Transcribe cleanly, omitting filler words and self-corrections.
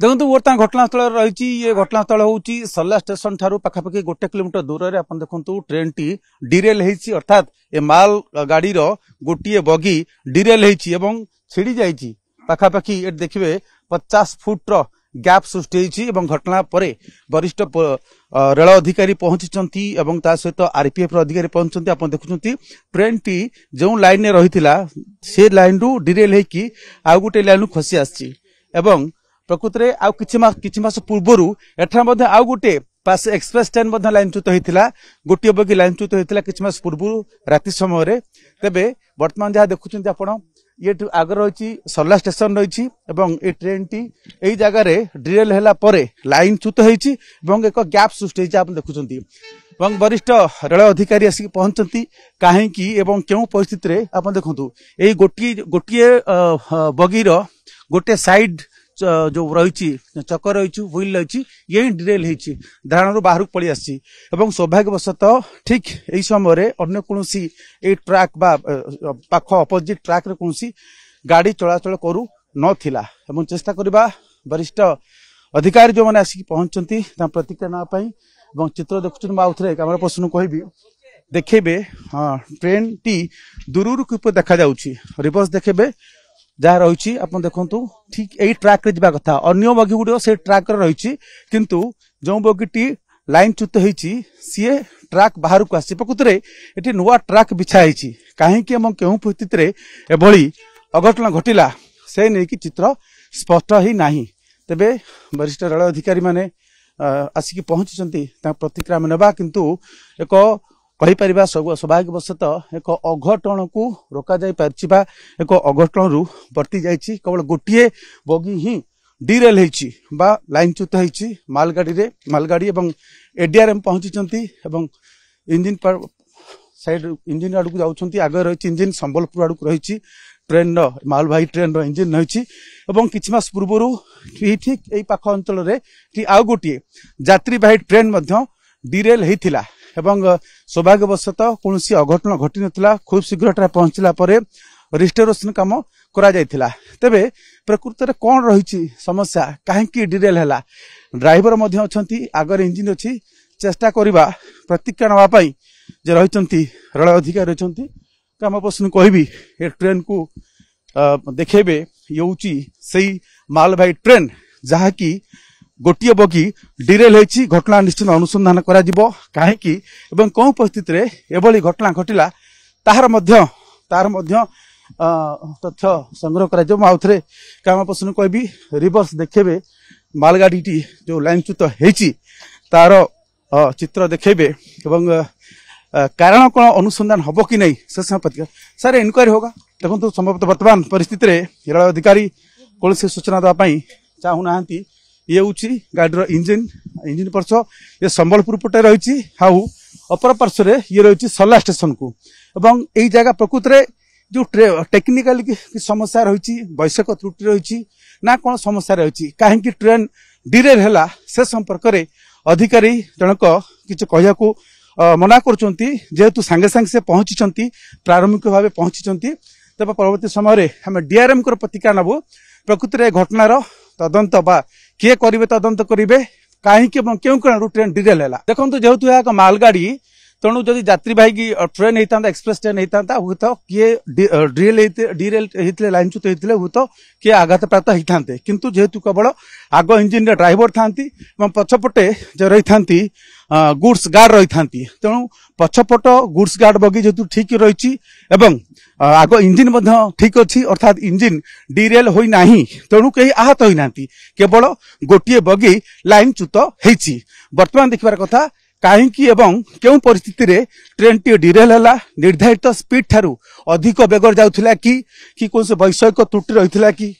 देखो बर्तमान घटनास्थल रही ये घटनास्थल हूँ सरला स्टेशन ठारू पाखापाखि 1 किलोमीटर दूर में आप देखो ट्रेन टी डिरेल होती अर्थात ए माल गाड़ी गोटे बगी डिरेल होती छिड़ी जाइए पाखापाखि ये देखिए 50 फुट गैप सृष्टि घटना पर वरिष्ठ रेल अधिकारी पहुंची सहित आरपीएफ अधिकारी पहुंचती आप देखुं ट्रेन टी जो लाइन रही से लाइन रु डिरेल होगी आउ गोटे लाइन खसी आसी प्रकृत में आउ किछि मास पूर्वर एठार आउ गोटे पास एक्सप्रेस ट्रेन लाइनच्युत होता गोटे बगी लाइनच्युत होता किछि मास पूर्व राति समय तेबे वर्तमान जहाँ देखुं आप ये आगे रही सरला स्टेशन रही ये ट्रेन टी यही जगार डिरेल है लाइनच्युत होती एक गैप सृष्टि आप देखुं वरिष्ठ रेल अधिकारी आसिक पहुंचती कहीं क्यों परिस्थिति आप देखु यही गोटे बगीर गोटे साइड जो रही चक रही व्हील रही यही डिरेल होती धारण बाहर पलि आसी सौभाग्यवशतः ठीक यही समय अन्य कौन ट्रैक पाख अपोजिट ट्रैक रे कौन गाड़ी चलाचल करू नथिला चेष्टा करबा वरिष्ठ अधिकारी जो मैंने आसिक पहुंचती प्रतिक्रिया नापी चित्र देखुं आउे कैमरा पर्सन कहबी देखेबे हाँ ट्रेन टी दूर किपर देखा रिवर्स देखेबे जहाँ रही आप देखु ठीक यही ट्रैक रे जा कथा अन्य बगी गुड़ से ट्रैक रही किंतु जो बगीटी लाइनच्युत होती सी ट्रैक बाहर को आसी प्रकृत में ये नुआ ट्रैक बिछाई कहीं क्यों परिस्थिति एभली अघटना घटिला से नहीं कि चित्र स्पष्ट ही नहीं तेबे वरिष्ठ रेल अधिकारी माने आसिक पहुंची प्रतिक्रिया नेबा किंतु एक कहीपर सौभाग्यवशतः एक अघटन को रोक जा एक अघटन रु बर्ती जाइए केवल गोटे बगी ही डिरेल होती लाइनच्युत होती मालगाड़ी एडीआरएम पहुंची इंजिन साइड इंजिन आड़ को जाऊँच आगे रही इंजिन संबलपुर आड़ को रही ट्रेन मालवाही ट्रेन इंजिन रही किछि मास पूर्व ठीक यही पाख अंचल आउ गोटे यात्रीवाही ट्रेन डिरेल होता सौभाग्यवशतः कौन अघटन घटी नाला खूब शीघ्र पहुंचला रिस्टोरेशन कम करा जायथिला तेबे प्रकृत में कौन रही समस्या कहीं डिरेल है ड्राइवर अच्छी आगर इंजिन अच्छी चेष्टा करवा प्रतिक्रिया नापी जे रही रेल अधिकारी रही कैमरा पर्सन कहबी ये ट्रेन को देखेबे ये से मालवाही ट्रेन जहाँकि गोटे बगी डिरेल होती घटना निश्चित अनुसंधान कहीं कौन परिस्थिति एभली घटना घटिला तार तथ्य संग्रह कर कैमरा पर्सन कहबी रिवर्स देखेबे मालगाड़ी जो लाइनच्युत होती तार चित्र देखेबे कारण कौन अनुसंधान हम कि नहीं से समय सर इनक्वारी होगा देखो संभवतः वर्तमान परिस्थिति रेल अधिकारी कौन सूचना देवाई चाहूना ये हूँ गाड़ी इंजिन पर्स ये संबलपुर पटे रही अपर पार्श्व ये रही सरला स्टेशन को यही जगह प्रकृत में जो टेक्निकल की समस्या रही वैषयिक त्रुटि रही ना कौन समस्या रही कहीं ट्रेन डिरेल है से संपर्क में अधिकारी जनक किसी कहू मना करेतु सांगे सांगे से पहुंची प्रारंभिक भाव पहुंची तेज परवर्त समय आम डीआरएम को प्रतिक्रिया नबू प्रकृति में घटनार तदंत बा किए करेंगे तदंत करेंगे कहीं क्यों कारण ट्रेन डिरेल है देखो जेहेतु यह मालगाड़ी तेणु जदि यात्रीवाही ट्रेन होता एक्सप्रेस ट्रेन होता हूँ तो किए डिरेल लाइनच्युत होते हूँ तो किए आघात प्राप्त होते किंतु जेहेतु केवल आग इंजिन ड्राइवर था पछपटे जो रही था गुड्स गार्ड रही था तेणु पछपट गुड्स गार्ड बगी जेहेतु ठीक रही आग इंजिन ठीक अच्छी अर्थात इंजिन डिरेल होना तेणु कहीं आहत होना केवल गोटे बगी लाइनच्युत होती वर्तमान देखबार कथा कहीं क्यों परिस्थिति रे ट्रेन टी डिरेल है निर्धारित स्पीड ठारू अधिक बेगर जाउथिला कि कौन से वैषयिक त्रुटि रही कि